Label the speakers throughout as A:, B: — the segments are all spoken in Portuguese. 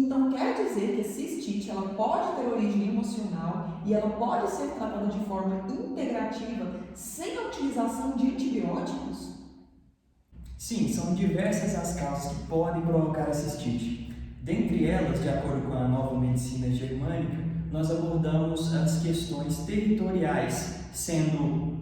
A: Então quer dizer que a cistite ela pode ter origem emocional e ela pode ser tratada de forma integrativa sem a utilização de antibióticos?
B: Sim, são diversas as causas que podem provocar a cistite. Dentre elas, de acordo com a nova medicina germânica, nós abordamos as questões territoriais, sendo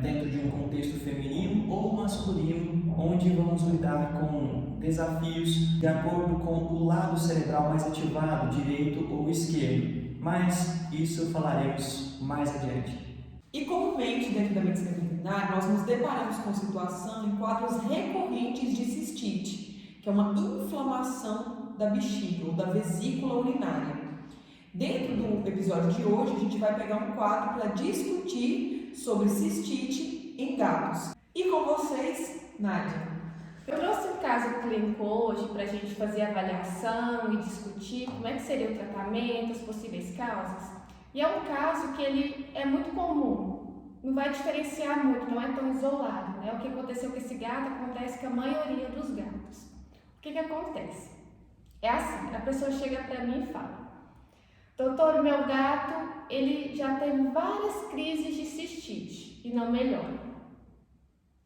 B: dentro de um contexto feminino ou masculino, onde vamos lidar com desafios de acordo com o lado cerebral mais ativado, direito ou esquerdo. Mas isso falaremos mais adiante.
A: E comumente, dentro da medicina veterinária, nós nos deparamos com situação em quadros recorrentes de cistite, que é uma inflamação da bexiga ou da vesícula urinária. Dentro do episódio de hoje, a gente vai pegar um quadro para discutir sobre cistite em gatos. E com vocês, Nádia.
C: Eu trouxe um caso clínico hoje para a gente fazer a avaliação e discutir como é que seria o tratamento, as possíveis causas. E é um caso que ele é muito comum, não vai diferenciar muito, não é tão isolado, né? O que aconteceu com esse gato acontece com a maioria dos gatos. O que acontece? É assim, a pessoa chega para mim e fala: doutor, o meu gato, ele já teve várias crises de cistite e não melhora.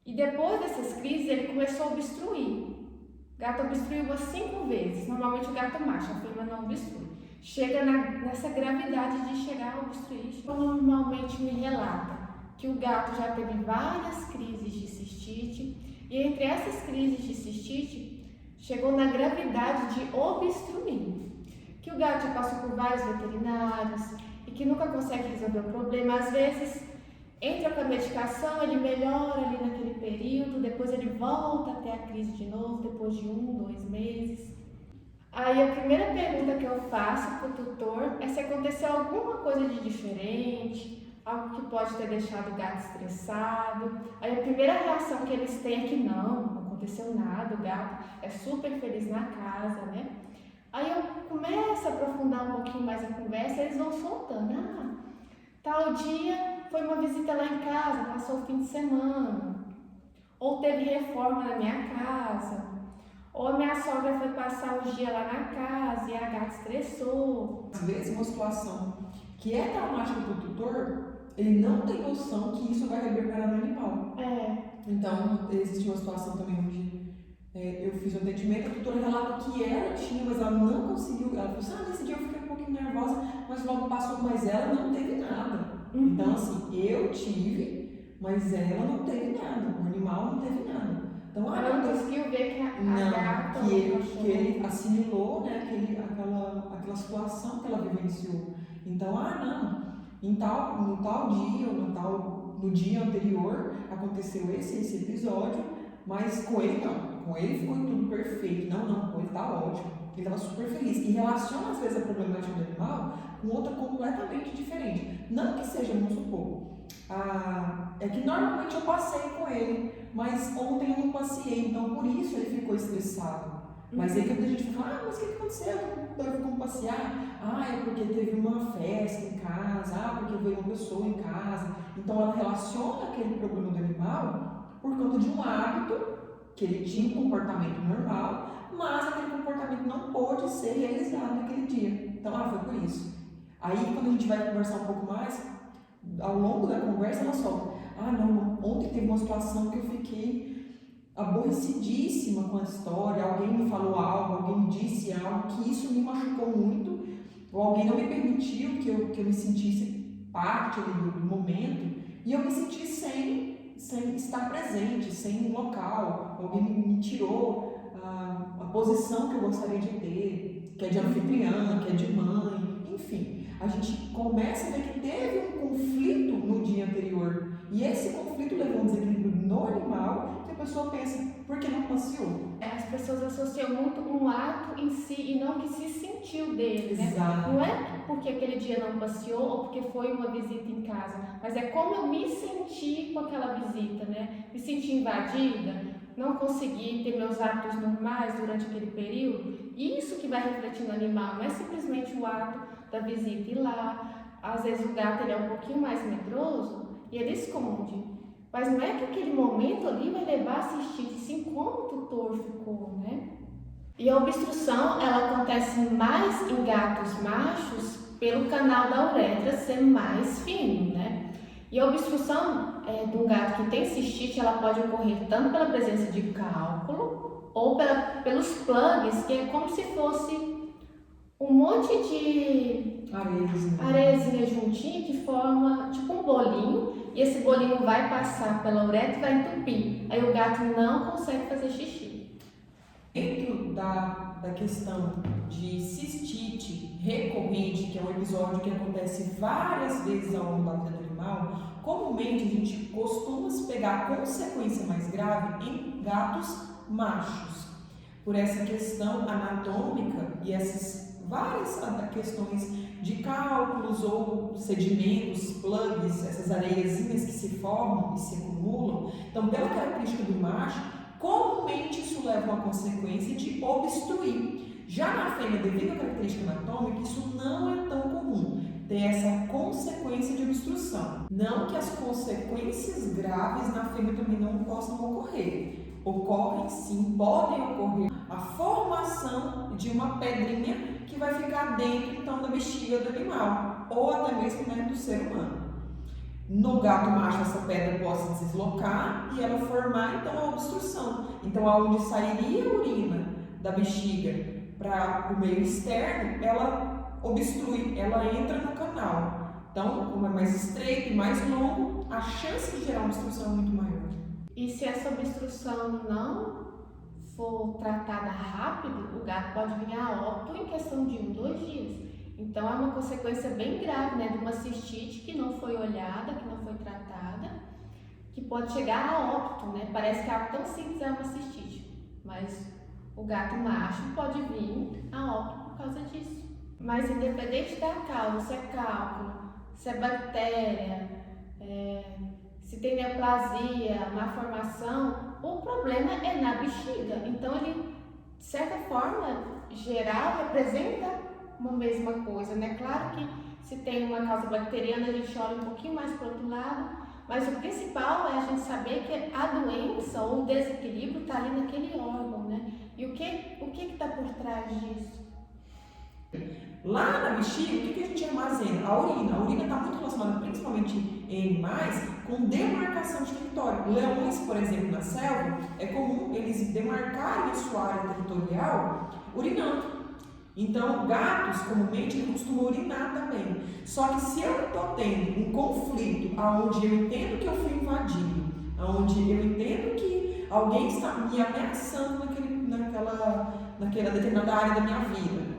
C: E depois dessas crises, ele começou a obstruir. O gato obstruiu umas 5 vezes, normalmente o gato macho, a fêmea não obstrui. Chega nessa gravidade de chegar a obstruir. Então, normalmente me relata que o gato já teve várias crises de cistite e entre essas crises de cistite, chegou na gravidade de obstruir. Que o gato já passou por vários veterinários e que nunca consegue resolver o problema. Às vezes, entra com a medicação, ele melhora ali naquele período, depois ele volta a ter a crise de novo, depois de 1, 2 meses. Aí a primeira pergunta que eu faço para o tutor é se aconteceu alguma coisa de diferente, algo que pode ter deixado o gato estressado. Aí a primeira reação que eles têm é que não aconteceu nada, o gato é super feliz na casa, né? Aí eu começo a aprofundar um pouquinho mais a conversa, eles vão soltando. Tal dia foi uma visita lá em casa, passou o fim de semana. Ou teve reforma na minha casa. Ou a minha sogra foi passar o dia lá na casa e a gata estressou.
A: Às vezes, uma situação que é traumática para o tutor, ele não tem noção que isso vai reverberar no animal. Então, existe uma situação também onde eu fiz um atendimento, a tutora relata que ela tinha, mas ela não conseguiu. Ela falou assim: nesse dia eu fiquei um pouquinho nervosa, mas logo passou, mas ela não teve nada. Então, assim, eu tive, mas ela não teve nada, o animal não teve nada. Então,
C: ela não conseguiu ver que a gata...
A: que ele assimilou, né, aquela situação que ela vivenciou. Então, no tal dia, ou no dia anterior, aconteceu esse episódio, mas com ele não. Com ele ficou tudo perfeito. Não, com ele tá ótimo. Ele estava super feliz. E relaciona, às vezes, a problemática do animal com outra completamente diferente. Não que seja, vamos supor, é que normalmente eu passei com ele, mas ontem eu não passei, então por isso ele ficou estressado. Mas aí que a gente fala: mas o que aconteceu? Como passear? É porque teve uma festa em casa, porque veio uma pessoa em casa. Então ela relaciona aquele problema do animal por conta de um hábito que ele tinha um comportamento normal, mas aquele comportamento não pôde ser realizado naquele dia. Então, foi por isso. Aí, quando a gente vai conversar um pouco mais, ao longo da conversa, ela solta: ontem teve uma situação que eu fiquei aborrecidíssima com a história, alguém me falou algo, alguém me disse algo, que isso me machucou muito, ou alguém não me permitiu que eu me sentisse parte ali do momento, e eu me senti sem estar presente, sem um local, alguém me tirou a posição que eu gostaria de ter, que é de anfitriã, que é de mãe, enfim. A gente começa a ver que teve um conflito no dia anterior, e esse conflito levou a um desequilíbrio no animal, que a pessoa pensa: por que não passeou?
C: As pessoas associam muito um ato em si e não que se sentiu dele, né?
A: Exato.
C: Não é porque aquele dia não passeou ou porque foi uma visita em casa, mas é como eu me senti com aquela visita, né? Me senti invadida, não consegui ter meus hábitos normais durante aquele período. Isso que vai refletir no animal, não é simplesmente o ato da visita ir lá. Às vezes o gato ele é um pouquinho mais medroso e ele esconde. Mas não é que aquele momento ali vai levar a cistite, sim como o tutor ficou, né? E a obstrução, ela acontece acontece mais em gatos machos pelo canal da uretra ser mais fino, né? E a obstrução de um gato que tem cistite, ela pode ocorrer tanto pela presença de cálculo ou pelos plugs, que é como se fosse um monte de areiazinha juntinha que forma tipo um bolinho, e esse bolinho vai passar pela uretra e vai entupir. Aí o gato não consegue fazer xixi.
A: Dentro da questão de cistite recorrente, que é um episódio que acontece várias vezes ao longo da vida do animal, comumente a gente costuma se pegar a consequência mais grave em gatos machos, por essa questão anatômica e essas várias questões de cálculos ou sedimentos, plugs, essas areiazinhas que se formam e se acumulam. Então, pela característica do macho, comumente isso leva a uma consequência de obstruir. Já na fêmea, devido à característica anatômica, isso não é tão comum, ter essa consequência de obstrução. Não que as consequências graves na fêmea também não possam ocorrer. Ocorrem sim, podem ocorrer a formação de uma pedrinha que vai ficar dentro então da bexiga do animal, ou até mesmo do ser humano. No gato macho, essa pedra pode se deslocar e ela formar então a obstrução. Então, aonde sairia a urina da bexiga para o meio externo, ela obstrui, ela entra no canal. Então, como é mais estreito e mais longo, a chance de gerar uma obstrução é muito maior.
C: E se essa obstrução não for tratada rápido, o gato pode vir a óbito em questão de 1, 2 dias. Então é uma consequência bem grave, né, de uma cistite que não foi olhada, que não foi tratada, que pode chegar a óbito, né? Parece que é algo tão simples, é uma cistite, mas o gato macho pode vir a óbito por causa disso. Mas independente da causa, se é cálculo, se é bactéria, se tem neoplasia, má formação, o problema é na bexiga. Então ele, de certa forma geral, representa uma mesma coisa, né? Claro que se tem uma causa bacteriana, a gente olha um pouquinho mais para o outro lado, mas o principal é a gente saber que a doença ou o desequilíbrio está ali naquele órgão, né? E o que está por trás disso?
A: Lá na bexiga, o que a gente armazena? A urina. A urina está muito relacionada, principalmente em animais, com demarcação de território. Leões, por exemplo, na selva, é comum eles demarcarem a sua área territorial urinando. Então, gatos, comumente, costumam urinar também. Só que se eu estou tendo um conflito onde eu entendo que eu fui invadido, onde eu entendo que alguém está me ameaçando naquela determinada área da minha vida,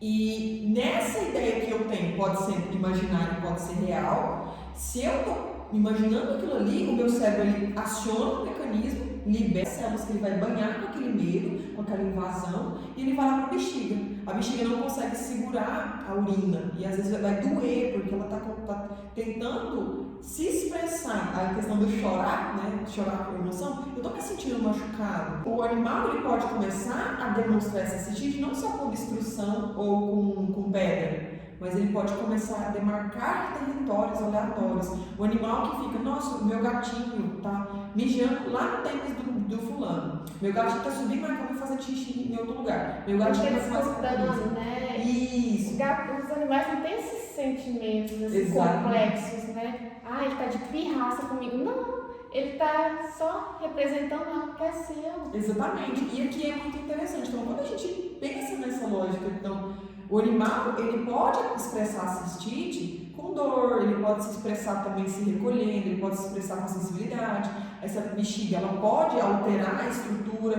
A: e nessa ideia que eu tenho, pode ser imaginário, pode ser real, se eu estou imaginando aquilo ali, o meu cérebro ele aciona o mecanismo, libera células que ele vai banhar com aquele medo, com aquela invasão, e ele vai lá para a bexiga. A bexiga não consegue segurar a urina e às vezes vai doer, porque ela está tentando se expressar. A questão do chorar, né? Chorar por emoção, eu estou me sentindo machucado. O animal ele pode começar a demonstrar essa cistite não só com obstrução ou com pedra, mas ele pode começar a demarcar territórios aleatórios. O animal que fica, nossa, o meu gatinho está mijando lá no tênis do fulano. Meu gatinho está subindo na cama e fazendo xixi em outro lugar. Meu gatinho está fazendo isso.
C: Né?
A: Isso.
C: Os animais não têm esses sentimentos, esses
A: Exato.
C: Complexos, né? Ah, ele está de pirraça comigo. Não, ele está só representando algo que é seu.
A: Exatamente. E aqui é muito interessante. Então, quando a gente pensa nessa lógica, então, o animal, ele pode expressar a cistite com dor, ele pode se expressar também se recolhendo, ele pode se expressar com sensibilidade. Essa bexiga, ela pode alterar a estrutura.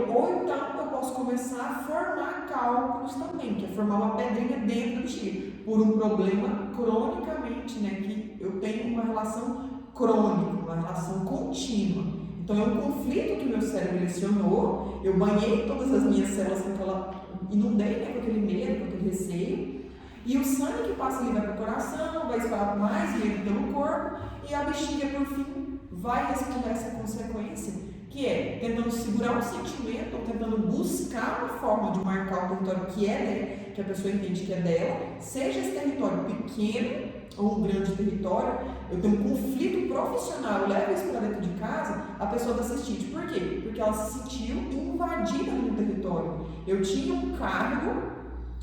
A: Ou então eu posso começar a formar cálculos também, que é formar uma pedrinha dentro da bexiga, por um problema cronicamente, né, que eu tenho uma relação crônica, uma relação contínua. Então é um conflito que meu cérebro lecionou, eu banhei todas as minhas células com aquela, inundei, né, com aquele medo, com aquele receio, e o sangue que passa ali vai para o coração, vai espalhar mais medo pelo corpo, e a bexiga, por fim, vai responder essa consequência, que é tentando segurar um sentimento, ou tentando buscar uma forma de marcar o território que é dela, que a pessoa entende que é dela, seja esse território pequeno ou um grande território. Eu tenho um conflito profissional, eu levo isso para dentro de casa, a pessoa da cistite. Por quê? Porque ela se sentiu invadida no território. eu tinha um cargo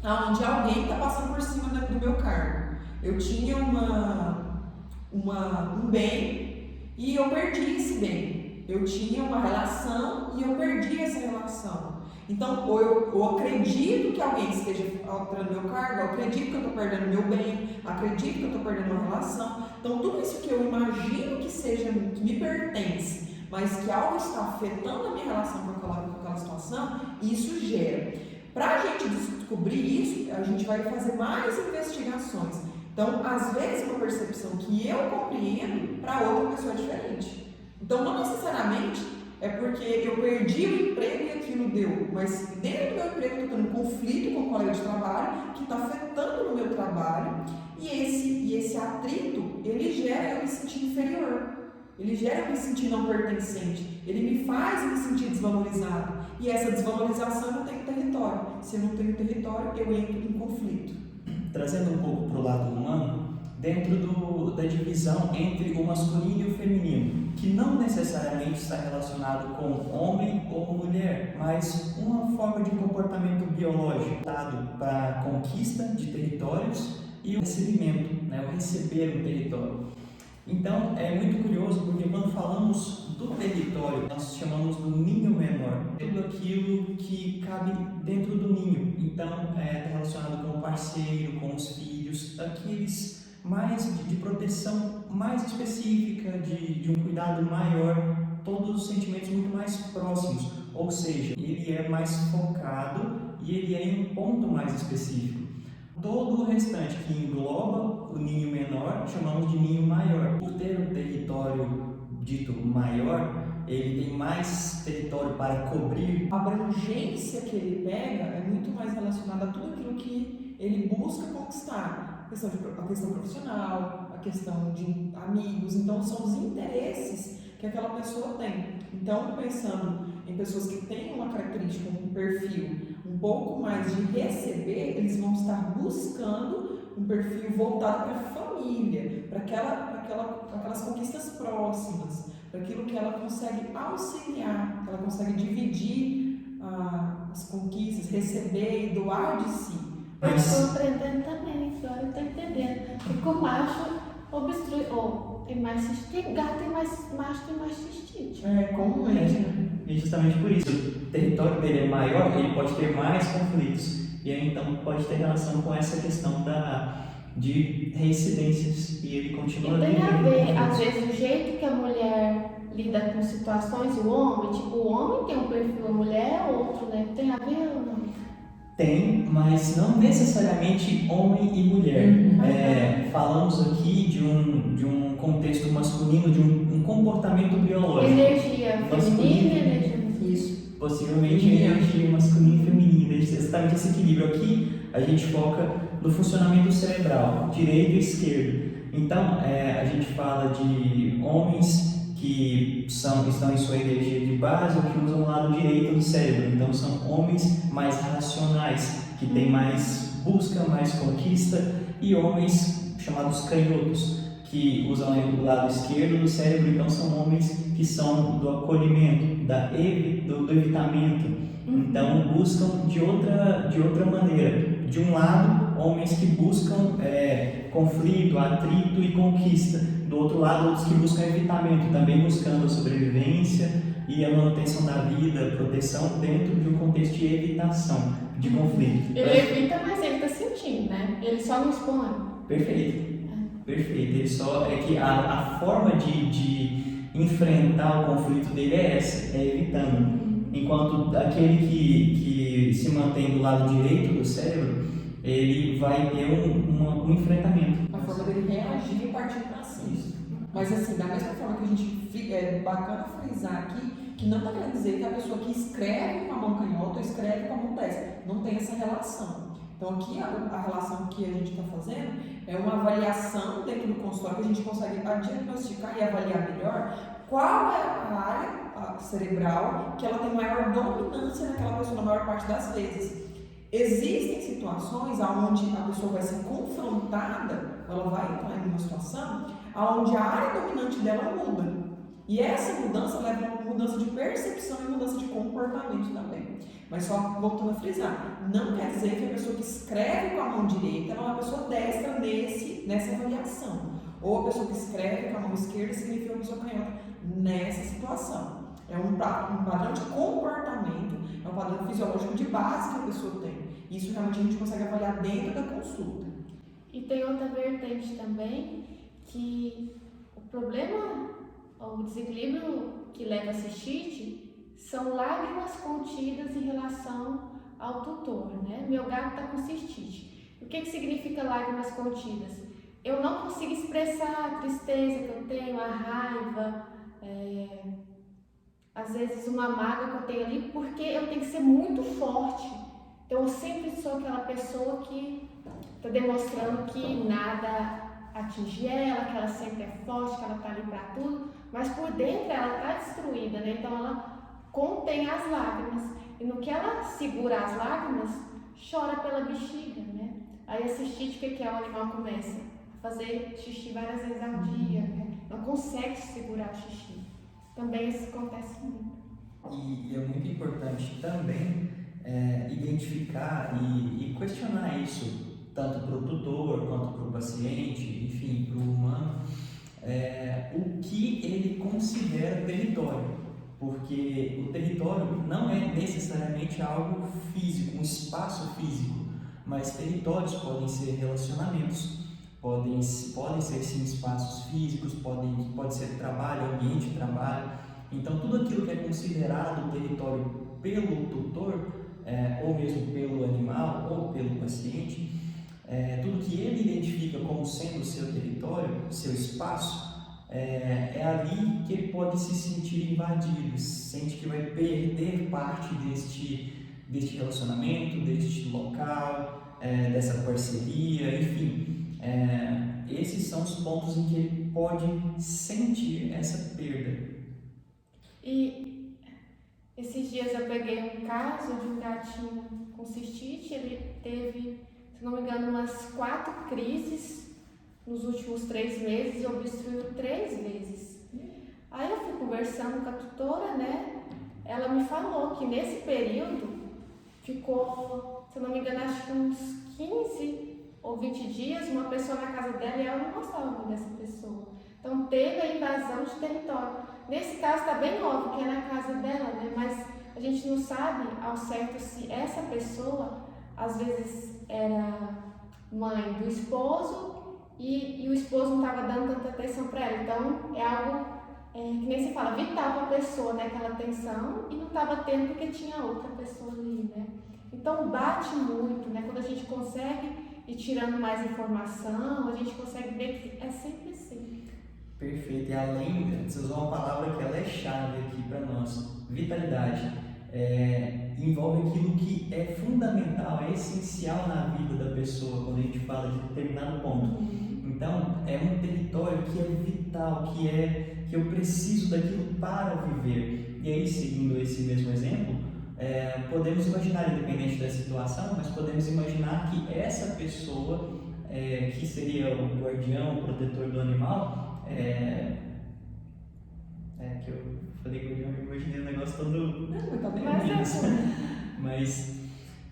A: onde alguém está passando por cima do meu cargo. Eu tinha um bem e eu perdi esse bem. Eu tinha uma relação e eu perdi essa relação. Então, ou eu acredito que alguém esteja alterando meu cargo, eu acredito que eu estou perdendo meu bem, acredito que eu estou perdendo uma relação. Então, tudo isso que eu imagino que seja, que me pertence, mas que algo está afetando a minha relação com aquela situação, isso gera. Para a gente descobrir isso, a gente vai fazer mais investigações. Então, às vezes, uma percepção que eu compreendo, para outra pessoa é diferente. Então, não necessariamente é porque eu perdi o emprego e aquilo deu, mas dentro do meu emprego eu estou tendo um conflito com o colega de trabalho que está afetando no meu trabalho, e esse atrito, ele gera eu me sentir inferior, ele gera eu me sentir não pertencente, ele me faz me sentir desvalorizado, e essa desvalorização eu não tenho território. Se eu não tenho território, eu entro em conflito.
B: Trazendo um pouco para o lado humano, dentro da divisão entre o masculino e o feminino, que não necessariamente está relacionado com homem ou mulher, mas uma forma de comportamento biológico dado para a conquista de territórios e o recebimento, né, o receber um território. Então, é muito curioso porque quando falamos do território, nós chamamos do ninho menor, tudo aquilo que cabe dentro do ninho. Então, está relacionado com o parceiro, com os filhos, aqueles mais de proteção mais específica, de um cuidado maior, todos os sentimentos muito mais próximos, ou seja, ele é mais focado e ele é em um ponto mais específico. Todo o restante que engloba o ninho menor, chamamos de ninho maior. Por ter um território dito maior, ele tem mais território para cobrir.
A: A abrangência que ele pega é muito mais relacionada a tudo aquilo que ele busca conquistar. A questão profissional, a questão de amigos, então são os interesses que aquela pessoa tem. Então, pensando em pessoas que têm uma característica, um perfil um pouco mais de receber, eles vão estar buscando um perfil voltado para a família, para aquelas conquistas próximas, para aquilo que ela consegue auxiliar, que ela consegue dividir as conquistas, receber e doar de si.
C: Eu estou aprendendo também, agora eu estou entendendo. Porque o macho obstrui, tem mais cistite, gato tem mais macho, tem mais cistite.
A: É comumente, né?
B: E justamente por isso, o território dele é maior, ele pode ter mais conflitos. E aí então pode ter relação com essa questão de reincidências. E ele continua
C: E tem a
B: vivendo
C: ver,
B: conflitos.
C: às vezes, o jeito que a mulher lida com situações e o homem, tipo, o homem tem um perfil, a mulher é outro, né? Tem a ver ou não?
B: Tem, mas não necessariamente homem e mulher. Falamos aqui de um contexto masculino, de um comportamento biológico.
C: Energia feminina e energia masculina.
A: Isso.
B: Possivelmente energia masculina e feminina. Exatamente esse equilíbrio. Aqui a gente foca no funcionamento cerebral, direito e esquerdo. Então, a gente fala de homens que estão em sua energia de base ou que usam o lado direito do cérebro. Então, são homens mais racionais, que têm mais busca, mais conquista, e homens chamados canhotos, que usam o lado esquerdo do cérebro. Então, são homens que são do acolhimento, do evitamento. Então, buscam de outra maneira. De um lado, homens que buscam conflito, atrito e conquista. Do outro lado, outros que buscam evitamento, também buscando a sobrevivência e a manutenção da vida, proteção dentro de um contexto de evitação, de conflito.
C: Ele evita, mas ele está sentindo, né? Ele só não expõe.
B: Perfeito. Ele só é que a forma de enfrentar o conflito dele é essa, é evitando. Enquanto aquele que se mantém do lado direito do cérebro, ele vai ter um enfrentamento.
A: A forma dele reagir e partir para cima. Mas assim, da mesma forma que a gente é bacana frisar aqui, que não está querendo dizer que a pessoa que escreve com a mão canhota ou escreve com a mão destra, não tem essa relação. Então aqui a relação que a gente está fazendo é uma avaliação dentro do consultório que a gente consegue diagnosticar e avaliar melhor qual é a área cerebral que ela tem maior dominância naquela pessoa na maior parte das vezes. Existem situações onde a pessoa vai ser confrontada, ela vai entrar em uma situação onde a área dominante dela muda. E essa mudança leva a uma mudança de percepção e mudança de comportamento também. Mas só voltando a frisar, não quer dizer que a pessoa que escreve com a mão direita ela é uma pessoa destra nessa avaliação. Ou a pessoa que escreve com a mão esquerda significa uma pessoa canhota nessa situação. É um padrão de comportamento, é um padrão fisiológico de base que a pessoa tem. Isso realmente a gente consegue avaliar dentro da consulta.
C: E tem outra vertente também, que o problema, o desequilíbrio que leva a cistite são lágrimas contidas em relação ao tutor, né? Meu gato está com cistite. O que significa lágrimas contidas? Eu não consigo expressar a tristeza que eu tenho, a raiva, às vezes uma mágoa que eu tenho ali, porque eu tenho que ser muito forte. Então eu sempre sou aquela pessoa que está demonstrando que nada atinge ela, que ela sempre é forte, que ela está ali para tudo, mas por dentro ela está destruída, né? Então ela contém as lágrimas, e no que ela segura as lágrimas, chora pela bexiga, né? Aí a cistite, o que é? O animal começa a fazer xixi várias vezes ao dia, né? Não consegue segurar o xixi. Também isso acontece muito.
B: E é muito importante também identificar e questionar isso, tanto para o tutor quanto para o paciente, enfim, para o humano, o que ele considera território. Porque o território não é necessariamente algo físico, um espaço físico, mas territórios podem ser relacionamentos, podem ser sim espaços físicos, pode ser trabalho, ambiente de trabalho. Então tudo aquilo que é considerado território pelo tutor, ou mesmo pelo animal ou pelo paciente, tudo que ele identifica como sendo o seu território, seu espaço, é ali que ele pode se sentir invadido, sente que vai perder parte deste relacionamento, deste local, dessa parceria, enfim. Esses são os pontos em que ele pode sentir essa perda.
C: E esses dias eu peguei um caso de um gatinho com cistite. Ele teve, se não me engano, umas 4 crises nos últimos 3 meses e obstruiu 3 vezes. Aí eu fui conversando com a tutora, né? Ela me falou que nesse período ficou, se eu não me engano, acho que uns 15 ou 20 dias, uma pessoa na casa dela e ela não gostava muito dessa pessoa. Então teve a invasão de território. Nesse caso está bem óbvio que é na casa dela, né? Mas a gente não sabe ao certo se essa pessoa, às vezes, era mãe do esposo e o esposo não estava dando tanta atenção para ela. Então é algo, que nem se fala, vital para a pessoa, né? Aquela atenção, e não estava tendo porque tinha outra pessoa ali, né? Então bate muito, né? Quando a gente consegue ir tirando mais informação, a gente consegue ver que é sempre assim.
B: Perfeito. E além, você usou uma palavra que ela é chave aqui para nós, vitalidade. Envolve aquilo que é fundamental, é essencial na vida da pessoa quando a gente fala de determinado ponto. Então, é um território que é vital, que eu preciso daquilo para viver. E aí, seguindo esse mesmo exemplo, podemos imaginar, independente da situação, mas podemos imaginar que essa pessoa, que seria o guardião, o protetor do animal, que eu falei guardião, eu imaginei um negócio todo...
A: Não, tá bem.
B: Mas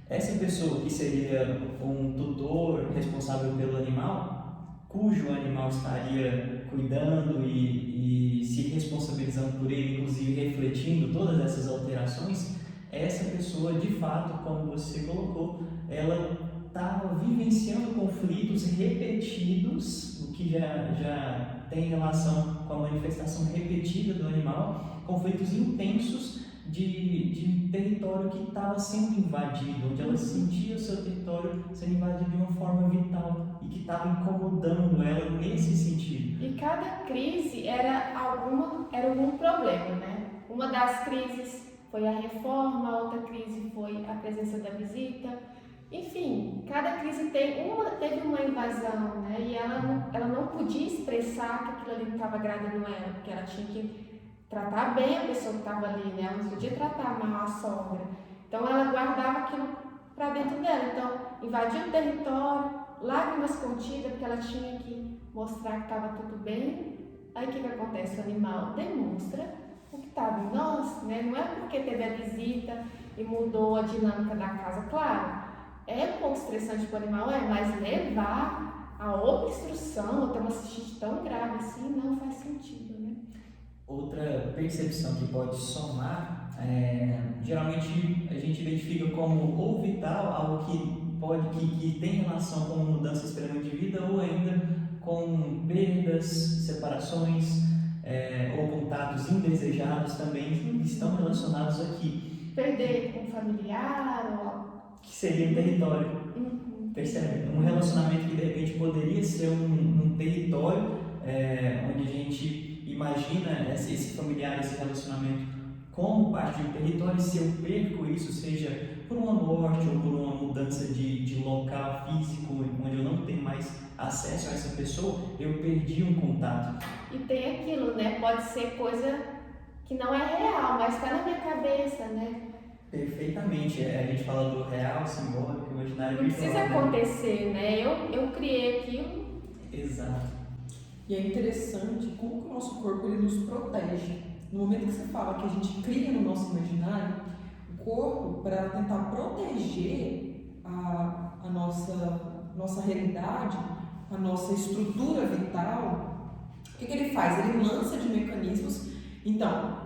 B: essa pessoa que seria um tutor responsável pelo animal, cujo animal estaria cuidando e se responsabilizando por ele, inclusive refletindo todas essas alterações, essa pessoa, de fato, como você colocou, ela estava vivenciando conflitos repetidos, o que já tem relação com a manifestação repetida do animal, conflitos intensos de território que estava sendo invadido, onde ela sentia o seu território sendo invadido de uma forma vital e que estava incomodando ela nesse sentido.
C: E cada crise era algum problema, né? Uma das crises foi a reforma, a outra crise foi a presença da visita. Enfim, cada crise teve uma invasão, né? E ela não podia expressar que aquilo ali não estava agradando ela, porque ela tinha que tratar bem a pessoa que estava ali, né? Ela não podia tratar mal a sogra. Então ela guardava aquilo para dentro dela. Então, invadiu o território, lágrimas contidas, porque ela tinha que mostrar que estava tudo bem. Aí o que acontece? O animal demonstra o que estava em nós, né? Não é porque teve a visita, e mudou a dinâmica da casa. Claro, é um pouco estressante para o animal, mas levar a obstrução, ou ter uma cistite tão grave assim, não faz sentido, né?
B: Outra percepção que pode somar, geralmente a gente identifica como ou vital, algo que tem relação com mudança esperada de vida, ou ainda com perdas, separações, ou contatos indesejados também estão relacionados aqui.
C: Perder um familiar,
B: que seria um território. Percebe? Um relacionamento que de repente poderia ser um território onde a gente imagina esse familiar, esse relacionamento como parte de um território, e se eu perco isso, seja por uma morte ou por uma mudança de local físico, onde eu não tenho mais acesso a essa pessoa, eu perdi um contato.
C: E tem aquilo, né? Pode ser coisa que não é real, mas está na minha cabeça, né?
B: Perfeitamente. A gente fala do real, simbólico, imaginário.
C: Não precisa acontecer, né? Eu criei aquilo.
B: Exato.
A: E é interessante como que o nosso corpo ele nos protege. No momento que você fala que a gente cria no nosso imaginário, o corpo, para tentar proteger a nossa realidade, a nossa estrutura vital, o que ele faz? Ele lança de mecanismos. Então,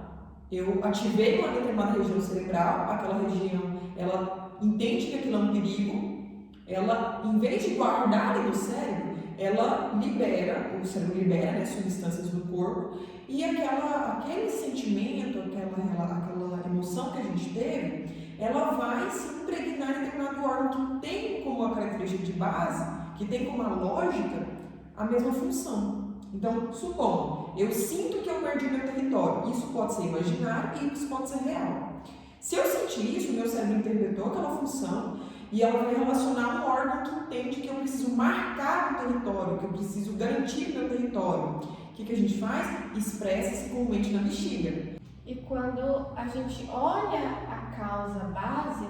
A: eu ativei uma determinada região cerebral, aquela região, ela entende que aquilo é um perigo, ela, em vez de guardar ali no cérebro, ela libera, o cérebro libera, né, substâncias do corpo, e aquele sentimento, aquela emoção que a gente teve, ela vai se impregnar em determinado órgão que tem como a característica de base, que tem como a lógica, a mesma função. Então, supondo, eu sinto que eu perdi meu território, isso pode ser imaginário e isso pode ser real. Se eu sentir isso, meu cérebro interpretou aquela função e ela vai relacionar um órgão que entende que eu preciso marcar o território, que eu preciso garantir meu território. O que a gente faz? Expressa-se comumente na bexiga.
C: E quando a gente olha a causa base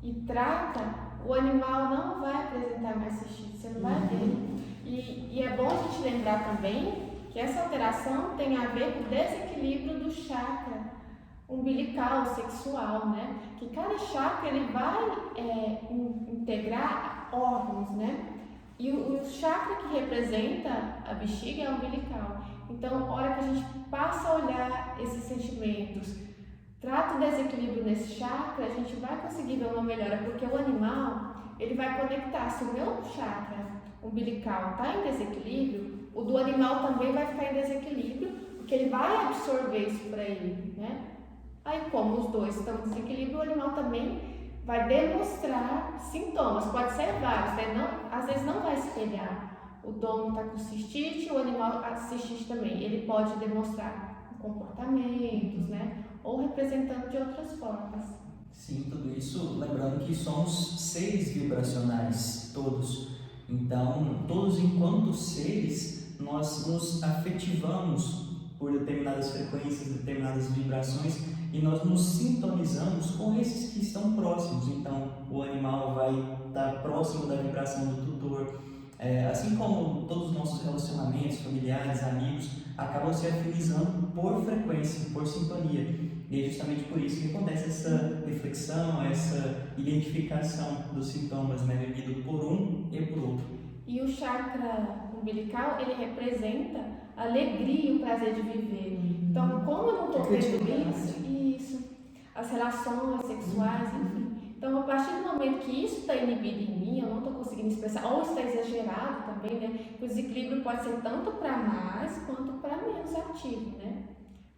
C: e trata, o animal não vai apresentar mais cistite, você não vai ver. E é bom a gente lembrar também que essa alteração tem a ver com o desequilíbrio do chakra umbilical, sexual, né? Que cada chakra ele vai integrar órgãos, né? E o chakra que representa a bexiga é o umbilical. Então, a hora que a gente passa a olhar esses sentimentos, trata o desequilíbrio nesse chakra, a gente vai conseguir ver uma melhora, porque o animal, ele vai conectar. Se o meu chakra umbilical está em desequilíbrio, o do animal também vai ficar em desequilíbrio, porque ele vai absorver isso para ele, né? Aí, como os dois estão em desequilíbrio, o animal também vai demonstrar sintomas, pode ser vários, né? Às vezes não vai espelhar. O dono está com cistite, o animal a cistite também. Ele pode demonstrar comportamentos, né? Ou representando de outras formas.
B: Sim, tudo isso, lembrando que somos seres vibracionais, todos. Então, todos enquanto seres, nós nos afetivamos por determinadas frequências, determinadas vibrações, e nós nos sintonizamos com esses que estão próximos. Então, o animal vai estar próximo da vibração do tutor. Assim como todos os nossos relacionamentos familiares, amigos, acabam se afinizando por frequência, por sintonia. E é justamente por isso que acontece essa reflexão, essa identificação dos sintomas, né, vivido por um e por outro.
C: E o chakra umbilical, ele representa a alegria e o prazer de viver. Então, como eu não estou tendo isso, as relações sexuais, enfim. Então, a partir do momento que isso está inibido em mim, eu não estou conseguindo expressar, ou está exagerado também, né? O desequilíbrio pode ser tanto para mais quanto para menos ativo, né?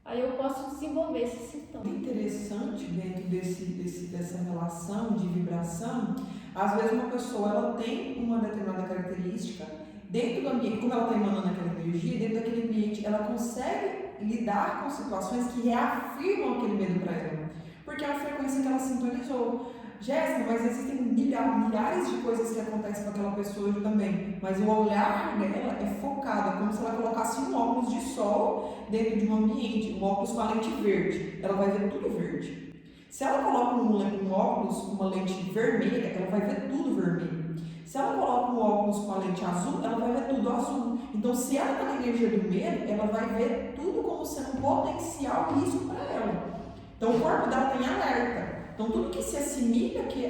C: Aí eu posso desenvolver esse sintoma.
A: O interessante dentro dessa relação de vibração, às vezes uma pessoa ela tem uma determinada característica, dentro do ambiente, como ela está emanando aquela energia, dentro daquele ambiente, ela consegue lidar com situações que reafirmam aquele medo para ela, porque é uma frequência que ela sintonizou. Jéssica, mas existem milhares de coisas que acontecem com aquela pessoa também, mas o olhar dela é focado, é como se ela colocasse um óculos de sol dentro de um ambiente, um óculos com a lente verde, ela vai ver tudo verde. Se ela coloca um óculos com uma lente vermelha, ela vai ver tudo vermelho. Se ela coloca um óculos com a lente azul, ela vai ver tudo azul. Então, se ela está na energia do medo, ela vai ver tudo como sendo um potencial risco para ela. Então, o corpo dela tem alerta. Então, tudo que se assimila, que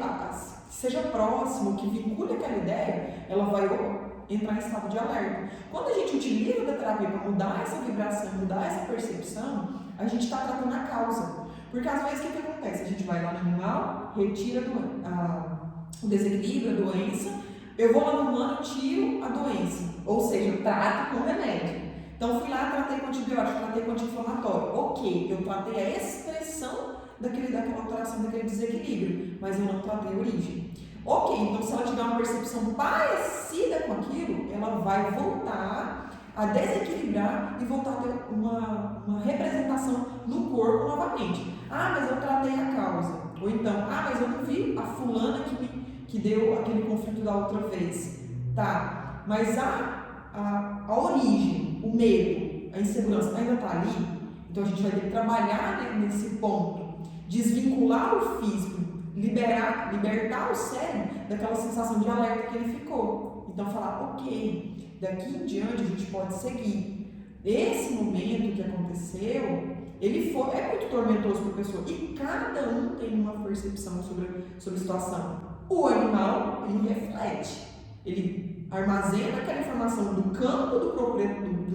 A: seja próximo, que vincule aquela ideia, ela vai entrar em estado de alerta. Quando a gente utiliza da terapia para mudar essa vibração, mudar essa percepção, a gente está tratando a causa. Porque às vezes o que acontece? A gente vai lá no animal, retira o desequilíbrio, a doença, eu vou lá no humano e tiro a doença. Ou seja, eu trato com remédio. Então fui lá, tratei com antibiótico, tratei com anti-inflamatório. Ok, eu tratei a expressão daquela alteração, daquele desequilíbrio, mas eu não tratei a origem. Ok, então se ela tiver uma percepção parecida com aquilo, ela vai voltar a desequilibrar e voltar a ter uma representação no corpo novamente. Ah, mas eu tratei a causa. Ou então, mas eu não vi a fulana que deu aquele conflito da outra vez. Tá, mas a origem, o medo, a insegurança ainda está ali. Então a gente vai ter que trabalhar, né, nesse ponto. Desvincular o físico, libertar o cérebro daquela sensação de alerta que ele ficou. Então falar, ok, daqui em diante a gente pode seguir. Esse momento que aconteceu, é muito tormentoso para a pessoa e cada um tem uma percepção sobre a situação. O animal, ele reflete, ele armazena aquela informação do campo do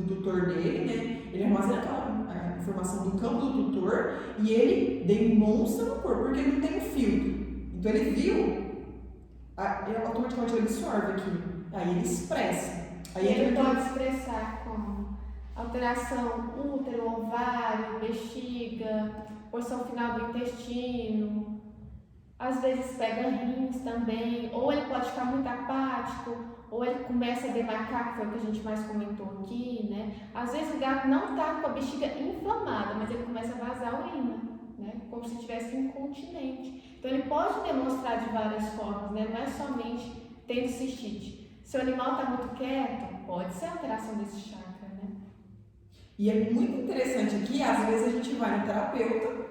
A: tutor dele, né? Ele armazena aquela informação do campo do tutor e ele demonstra no corpo, porque ele não tem um filtro. Então ele viu, ele automaticamente absorve aquilo, aí ele expressa. Aí
C: ele pode expressar como alteração útero, ovário, bexiga, porção final do intestino, às vezes pega rins também, ou ele pode ficar muito apático, ou ele começa a demarcar, que foi o que a gente mais comentou aqui, né? Às vezes o gato não está com a bexiga inflamada, mas ele começa a vazar urina, né? Como se estivesse incontinente. Então ele pode demonstrar de várias formas, né? Não é somente tendo cistite. Se o animal está muito quieto, pode ser alteração desse chakra, né?
A: E é muito interessante aqui, às vezes a gente vai no terapeuta,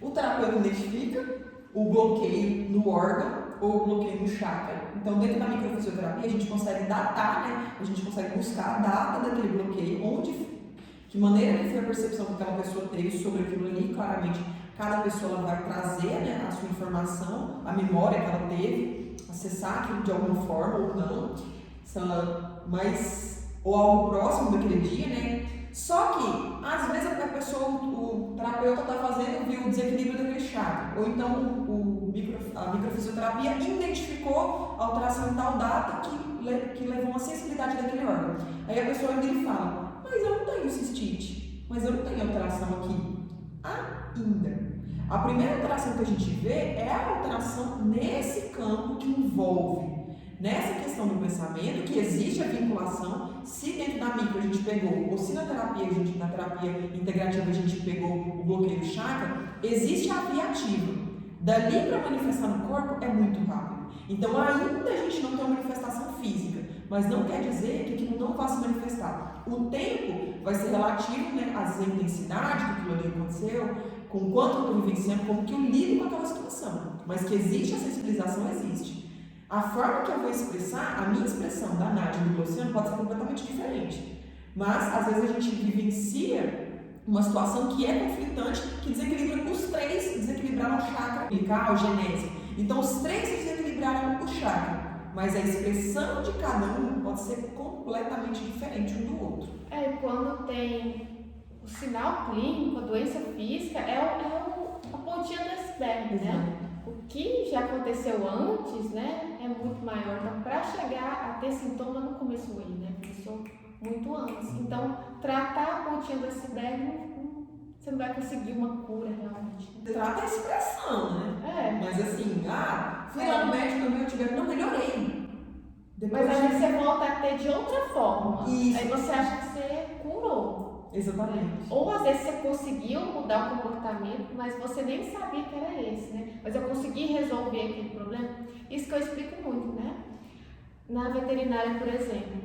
A: o terapeuta identifica o bloqueio no órgão ou o bloqueio no chakra. Então, dentro da microfisioterapia, a gente consegue datar, né? A gente consegue buscar a data daquele bloqueio, que maneira que foi a percepção que aquela pessoa teve sobre aquilo ali. Claramente, cada pessoa ela vai trazer, né, a sua informação, a memória que ela teve, acessar aquilo de alguma forma ou não, ou algo próximo daquele dia, né? Só que, às vezes, a pessoa, o terapeuta está fazendo, viu o desequilíbrio daquele chakra, ou então a microfisioterapia identificou a alteração em tal data que levou uma sensibilidade daquele órgão. Aí a pessoa ainda lhe fala, mas eu não tenho cistite, mas eu não tenho alteração aqui. Ainda. A primeira alteração que a gente vê é a alteração nesse campo que envolve, nessa questão do pensamento, que existe a vinculação, se dentro da micro a gente pegou, ou se na terapia integrativa a gente pegou o bloqueio do chakra, existe a via ativa. Dali para manifestar no corpo é muito rápido. Então ainda a gente não tem uma manifestação física, mas não quer dizer que aquilo não vá se manifestar. O tempo vai ser relativo, né, às vezes a intensidade que aquilo ali aconteceu, com quanto eu estou vivenciando, como que eu lido com aquela situação. Mas que existe a sensibilização, existe. A forma que eu vou expressar, a minha expressão da Nádia e do Luciano pode ser completamente diferente. Mas, às vezes, a gente vivencia uma situação que é conflitante, que desequilibra os três, desequilibraram o chakra umbilical, genese. Então, os três desequilibraram o chakra. Mas a expressão de cada um pode ser completamente diferente um do outro.
C: Quando tem o sinal clínico, a doença física, a pontinha do iceberg, né? O que já aconteceu antes, né, é muito maior. Então, para chegar a ter sintoma, não começou aí, né? Começou muito antes. Então, tratar a pontinha do iceberg, você não vai conseguir uma cura realmente.
A: Trata a expressão, né? Mas assim, fui lá no médico, meu tive, não melhorei.
C: Mas aí você volta a ter de outra forma.
A: Isso.
C: Aí você acha que você curou.
A: Exatamente.
C: Ou às vezes você conseguiu mudar o comportamento, mas você nem sabia que era esse, né? Mas eu consegui resolver aquele problema. Isso que eu explico muito, né? Na veterinária, por exemplo,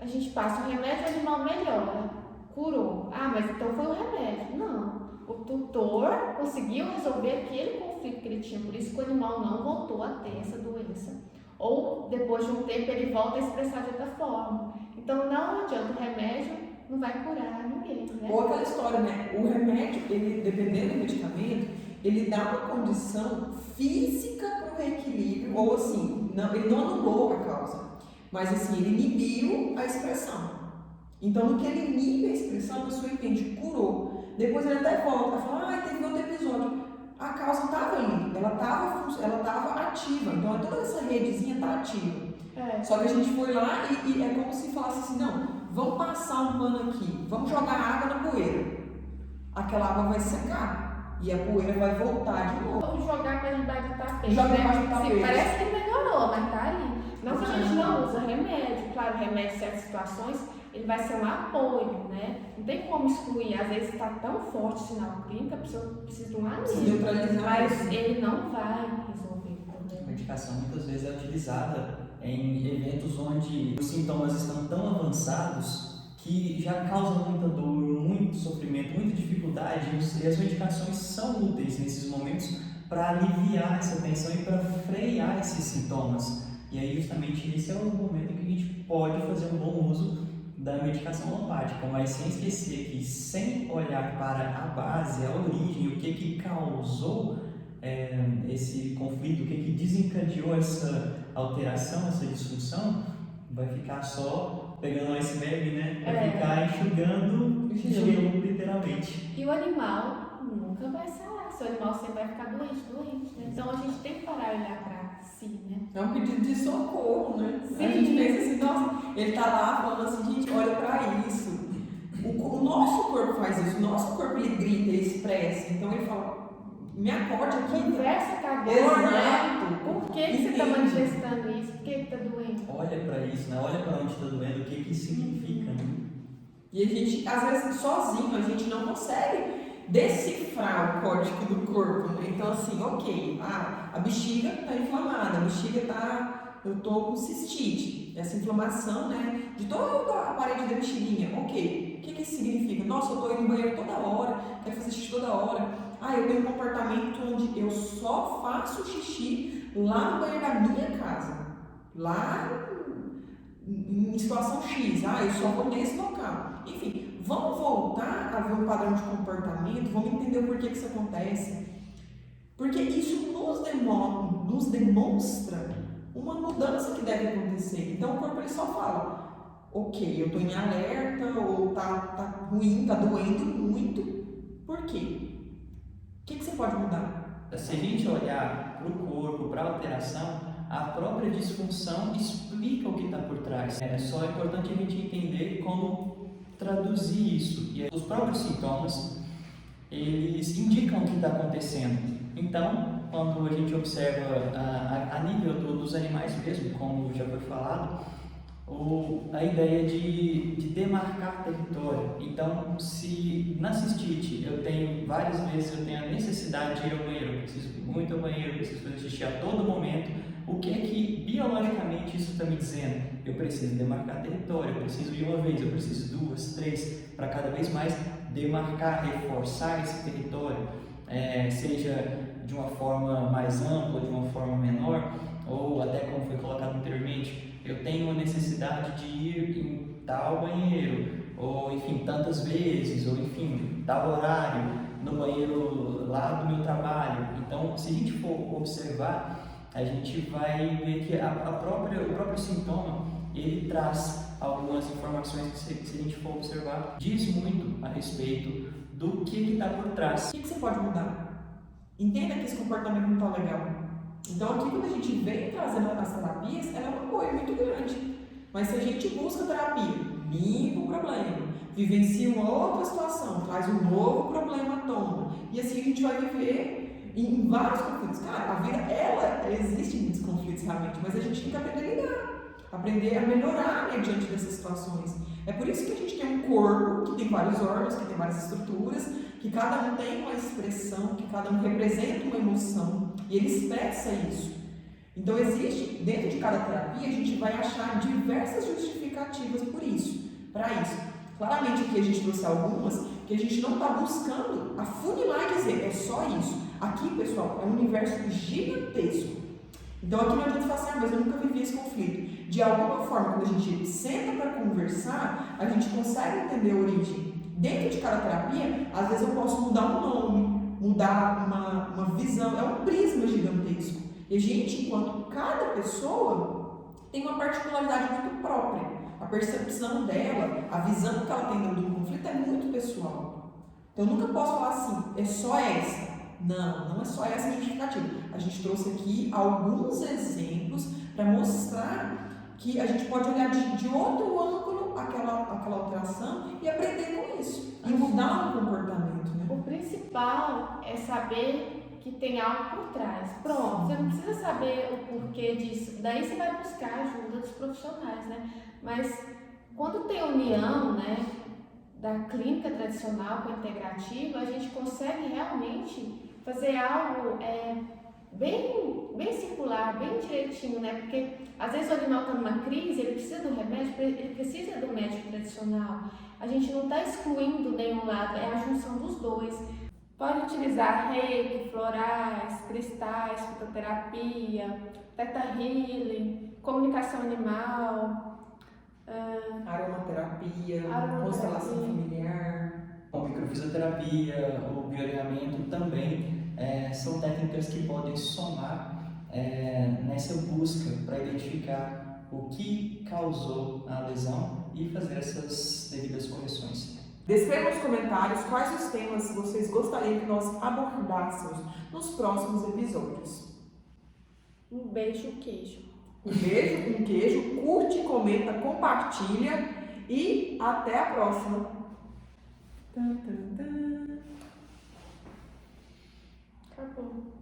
C: a gente passa o remédio, o animal melhora, curou. Mas então foi o remédio. Não. O tutor conseguiu resolver aquele conflito que ele tinha, por isso que o animal não voltou a ter essa doença. Ou depois de um tempo ele volta a expressar de outra forma. Então não adianta o remédio. Não vai curar ninguém, né?
A: Ou aquela história, né? O remédio, ele, dependendo do medicamento, ele dá uma condição física para o reequilíbrio, ou assim, não, ele não anulou a causa, mas assim, ele inibiu a expressão. Então, no que ele inibe a expressão, a pessoa entende, curou. Depois ele até volta, fala, teve outro episódio. A causa estava ali, ela estava ativa, então toda essa redezinha está ativa. Só que a gente foi lá e é como se falasse assim, não, vamos passar um pano aqui, vamos jogar água na poeira. Aquela água vai secar e a poeira vai voltar de novo.
C: Vamos jogar para debaixo do tapete.
A: Joga debaixo do tapete.
C: Parece que melhorou, mas tá ali. Não que a gente não usa remédio, claro, remédio em certas situações, ele vai ser um apoio, né? Não tem como excluir, às vezes está tão forte o sinal clínico, a pessoa precisa de um alívio, mas ele não vai resolver o problema.
B: A medicação muitas vezes é utilizada em eventos onde os sintomas estão tão avançados que já causam muita dor, muito sofrimento, muita dificuldade, e as medicações são úteis nesses momentos para aliviar essa tensão e para frear esses sintomas. E aí justamente esse é o momento em que a gente pode fazer um bom uso da medicação alopática, mas sem esquecer que, sem olhar para a base, a origem, o que causou esse conflito, o que desencadeou essa alteração, essa disfunção, vai ficar só pegando o iceberg, né? Vai ficar enxugando gelo, literalmente.
C: E o animal nunca vai sarar, seu animal sempre vai ficar doente, né? Então a gente tem que parar e olhar para si, né?
A: É um pedido de socorro, né?
C: Sim.
A: A gente pensa assim, nossa, ele tá lá falando assim, gente, olha para isso. O nosso corpo faz isso, o nosso corpo ele grita, ele expressa, então ele fala, me acorde aqui.
C: Conversa com a dor, né? Por que você está manifestando isso? Por que está doendo?
B: Olha para isso, né? Olha para onde está doendo, o que isso significa, né?
A: E a gente, às vezes, sozinho, a gente não consegue decifrar o código do corpo, né? Então, assim, ok, a bexiga está inflamada, a bexiga está, eu estou com cistite, essa inflamação, né, de toda a parede da bexiguinha, ok, o que isso significa? Nossa, eu estou indo no banheiro toda hora, quero fazer xixi toda hora, eu tenho um comportamento onde eu só faço xixi lá no banheiro da minha casa, lá em situação X, eu só vou nesse local, enfim, vamos voltar a ver um padrão de comportamento, vamos entender o porquê que isso acontece, porque isso nos demonstra uma mudança que deve acontecer. Então o corpo ele só fala, ok, eu estou em alerta, ou tá ruim, tá doendo muito, por quê? O que você pode mudar?
B: Se a gente olhar para o corpo, para a alteração, a própria disfunção explica o que está por trás. É só importante a gente entender como traduzir isso. E os próprios sintomas, eles indicam o que está acontecendo. Então, quando a gente observa a nível dos animais mesmo, como já foi falado, a ideia de demarcar território. Então, se na cistite várias vezes eu tenho a necessidade de ir ao banheiro, eu preciso ir muito ao banheiro, eu preciso fazer xixi a todo momento, o que é que biologicamente isso está me dizendo? Eu preciso demarcar território, eu preciso ir uma vez, eu preciso 2, 3, para cada vez mais demarcar, reforçar esse território, seja de uma forma mais ampla, de uma forma menor, ou até como foi colocado anteriormente, eu tenho uma necessidade de ir em tal banheiro, ou enfim, tantas vezes, ou enfim, tal horário, no banheiro lá do meu trabalho. Então, se a gente for observar, a gente vai ver que o próprio sintoma, ele traz algumas informações que, se a gente for observar, diz muito a respeito do que está por trás.
A: O que você pode mudar? Entenda que esse comportamento não está legal. Então aqui quando a gente vem trazendo as terapias, ela é um apoio muito grande. Mas se a gente busca terapia, limpa o problema, vivencia uma outra situação, traz um novo problema à tona, e assim a gente vai viver em vários conflitos. Cara, a vida, ela existe muitos conflitos realmente, mas a gente tem que aprender a lidar, aprender a melhorar diante dessas situações. É por isso que a gente tem um corpo que tem vários órgãos, que tem várias estruturas, que cada um tem uma expressão, que cada um representa uma emoção, e ele expressa isso. Então existe, dentro de cada terapia, a gente vai achar diversas justificativas para isso. Claramente aqui a gente trouxe algumas, que a gente não está buscando afunilar e dizer, é só isso. Aqui, pessoal, é um universo gigantesco. Então aqui não adianta falar assim, mas eu nunca vivi esse conflito. De alguma forma, quando a gente senta para conversar, a gente consegue entender a origem. Dentro de cada terapia, às vezes eu posso mudar um nome, mudar uma visão, é um prisma gigantesco. E a gente, enquanto cada pessoa, tem uma particularidade muito própria. A percepção dela, a visão que ela tem do conflito é muito pessoal. Então eu nunca posso falar assim, é só essa. Não é só essa a justificativa. A gente trouxe aqui alguns exemplos para mostrar que a gente pode olhar de outro ângulo aquela alteração e aprender com isso. E mudar o comportamento, né?
C: O principal é saber que tem algo por trás. Pronto, você não precisa saber o porquê disso. Daí você vai buscar a ajuda dos profissionais, né? Mas quando tem união, né, da clínica tradicional com a integrativa, a gente consegue realmente fazer algo bem circular, bem direitinho, né? Porque às vezes o animal está numa crise, ele precisa do remédio, ele precisa do médico tradicional. A gente não está excluindo nenhum lado, é a junção dos dois. Pode utilizar reiki, florais, cristais, fitoterapia, theta healing, comunicação animal,
A: Aromaterapia, constelação familiar.
B: A microfisioterapia, o bioalinhamento também são técnicas que podem somar nessa busca para identificar o que causou a lesão e fazer essas devidas correções.
A: Descreva nos comentários quais os temas vocês gostariam que nós abordássemos nos próximos episódios.
C: Um beijo, queijo.
A: Um beijo, um queijo, curte, comenta, compartilha e até a próxima.
C: Acabou.